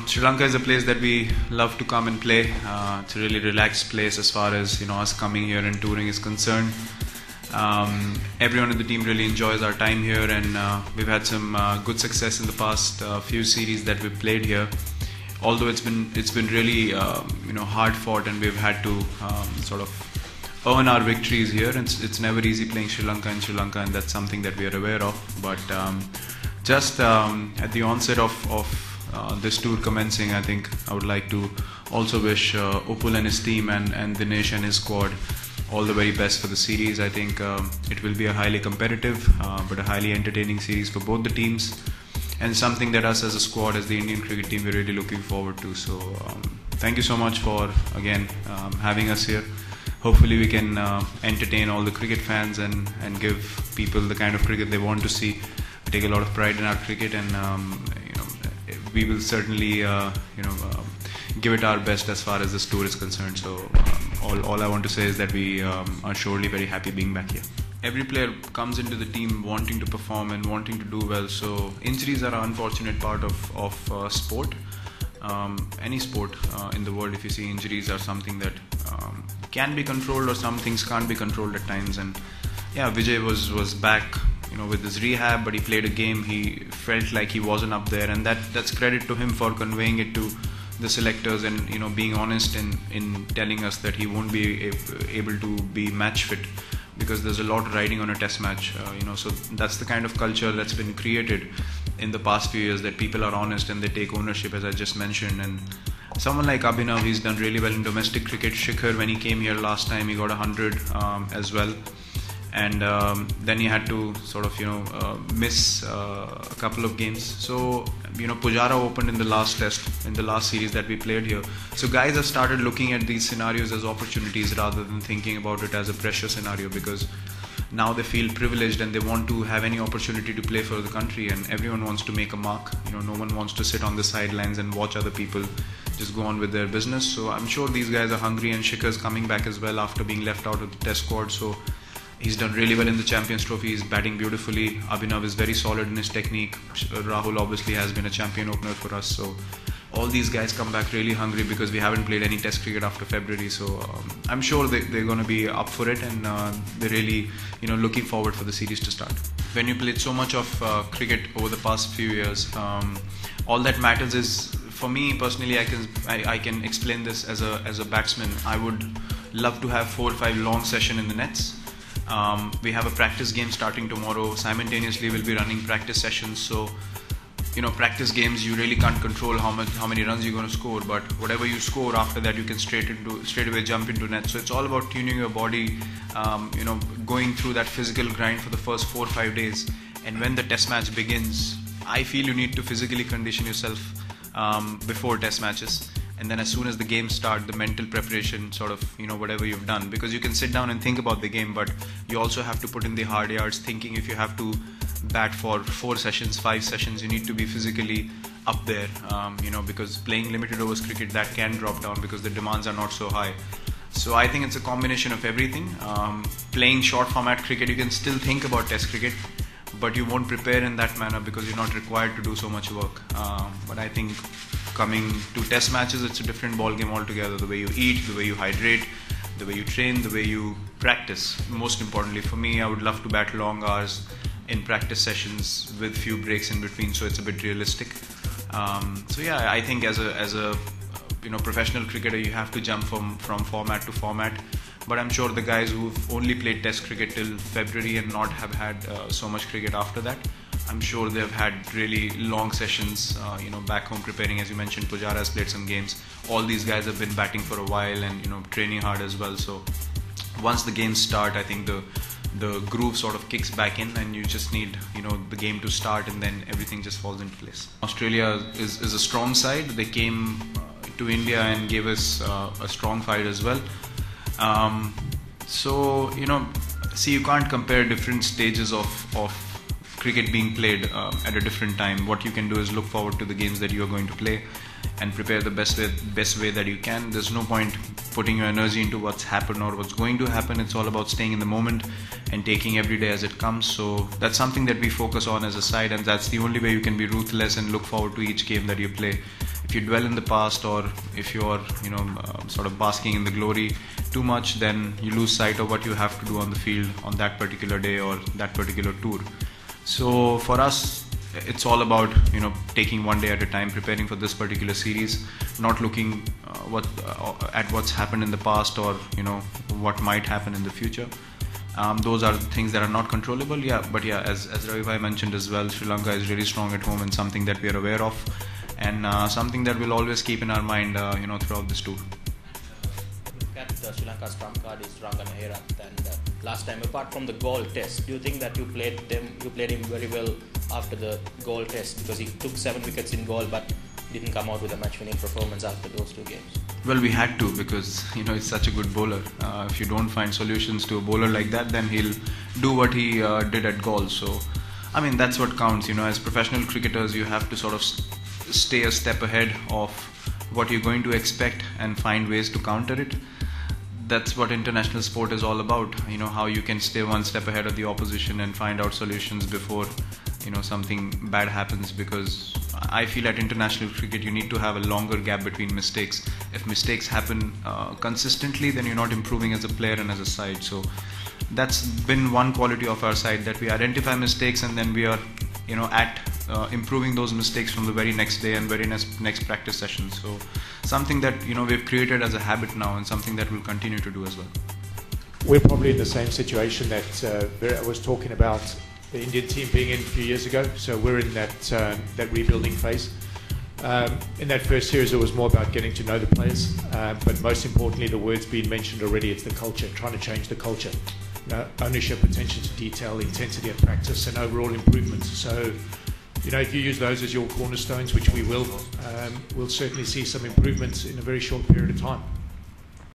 Sri Lanka is a place that we love to come and play. It's a really relaxed place as far as us coming here and touring is concerned. Everyone in the team really enjoys our time here, and we've had some good success in the past few series that we've played here. Although it's been really hard fought, and we've had to sort of earn our victories here. It's never easy playing Sri Lanka in Sri Lanka, and that's something that we are aware of. But just at the onset of this tour commencing, I think I would like to also wish Upul and his team and Dinesh and his squad all the very best for the series. I think it will be a highly competitive but a highly entertaining series for both the teams, and something that us as a squad, as the Indian cricket team, we're really looking forward to. So thank you so much for again having us here. Hopefully we can entertain all the cricket fans and give people the kind of cricket they want to see. We take a lot of pride in our cricket, and we will certainly give it our best as far as this tour is concerned. So all I want to say is that we are surely very happy being back here. Every player comes into the team wanting to perform and wanting to do well. So injuries are an unfortunate part of sport. Any sport in the world, if you see, injuries are something that can be controlled, or some things can't be controlled at times. And yeah, Vijay was back with his rehab, but he played a game. He felt like he wasn't up there, and that's credit to him for conveying it to the selectors and being honest in telling us that he won't be able to be match fit, because there's a lot riding on a test match. So that's the kind of culture that's been created in the past few years, that people are honest and they take ownership, as I just mentioned. And someone like Abhinav, he's done really well in domestic cricket. Shikhar, when he came here last time, he got 100 as well. And then he had to sort of miss a couple of games. So Pujara opened in the last test, in the last series that we played here. So guys have started looking at these scenarios as opportunities rather than thinking about it as a pressure scenario, because now they feel privileged and they want to have any opportunity to play for the country, and everyone wants to make a mark. No one wants to sit on the sidelines and watch other people just go on with their business. So I'm sure these guys are hungry, and Shikhar's coming back as well after being left out of the test squad. So he's done really well in the Champions Trophy. He's batting beautifully. Abhinav is very solid in his technique. Rahul obviously has been a champion opener for us. So all these guys come back really hungry, because we haven't played any test cricket after February. So I'm sure they're going to be up for it, and they're really looking forward for the series to start. When you played so much of cricket over the past few years, all that matters is, for me personally, I can explain this as a batsman. I would love to have 4 or 5 long sessions in the nets. We have a practice game starting tomorrow. Simultaneously we'll be running practice sessions. So practice games, you really can't control how many runs you're going to score, but whatever you score after that, you can straight away jump into net. So it's all about tuning your body, going through that physical grind for the first 4 or 5 days. And when the test match begins, I feel you need to physically condition yourself before test matches. And then as soon as the games start, the mental preparation, sort of, whatever you've done. Because you can sit down and think about the game, but you also have to put in the hard yards, thinking if you have to bat for 4 sessions, 5 sessions, you need to be physically up there, because playing limited overs cricket, that can drop down because the demands are not so high. So I think it's a combination of everything. Playing short format cricket, you can still think about test cricket, but you won't prepare in that manner because you're not required to do so much work. But I think coming to test matches, it's a different ball game altogether. The way you eat, the way you hydrate, the way you train, the way you practice. Most importantly for me, I would love to bat long hours in practice sessions with few breaks in between, so it's a bit realistic. So yeah, I think as a professional cricketer, you have to jump from format to format. But I'm sure the guys who've only played test cricket till February and not have had so much cricket after that, I'm sure they've had really long sessions, back home preparing. As you mentioned, Pujara has played some games. All these guys have been batting for a while and training hard as well. So once the games start, I think the groove sort of kicks back in, and you just need the game to start, and then everything just falls into place. Australia is a strong side. They came to India and gave us a strong fight as well. So see, you can't compare different stages of cricket being played at a different time. What you can do is look forward to the games that you are going to play. and prepare the best way that you can. There's no point putting your energy into what's happened or what's going to happen. It's all about staying in the moment and taking every day as it comes. So that's something that we focus on as a side, and that's the only way you can be ruthless and look forward to each game that you play. If you dwell in the past, or if you're sort of basking in the glory too much, then you lose sight of what you have to do on the field on that particular day or that particular tour. So for us, it's all about taking one day at a time, preparing for this particular series, not looking at what's happened in the past or what might happen in the future. Those are things that are not controllable. But as Ravi mentioned as well, Sri Lanka is really strong at home, and something that we are aware of, and something that we'll always keep in our mind throughout this tour. Look at Sri Lanka's trump card is Rangana Herath, and last time, apart from the goal test, do you think that you played him very well after the goal test, because he took 7 wickets in goal but didn't come out with a match-winning performance after those 2 games? Well, we had to, because he's such a good bowler. If you don't find solutions to a bowler like that, then he'll do what he did at goal. So I mean, that's what counts. As professional cricketers, you have to sort of stay a step ahead of what you're going to expect and find ways to counter it. That's what international sport is all about. How you can stay one step ahead of the opposition and find out solutions before something bad happens. Because I feel at international cricket you need to have a longer gap between mistakes. If mistakes happen consistently, then you're not improving as a player and as a side. So that's been one quality of our side, that we identify mistakes and then we are at improving those mistakes from the very next day and very next practice session. So something that we've created as a habit now, and something that we'll continue to do as well. We're probably in the same situation that Vera was talking about, the Indian team being in a few years ago. So we're in that rebuilding phase. In that first series, it was more about getting to know the players, but most importantly, the word's been mentioned already, it's the culture, trying to change the culture. Ownership, attention to detail, intensity of practice, and overall improvements. So if you use those as your cornerstones, which we will, we'll certainly see some improvements in a very short period of time.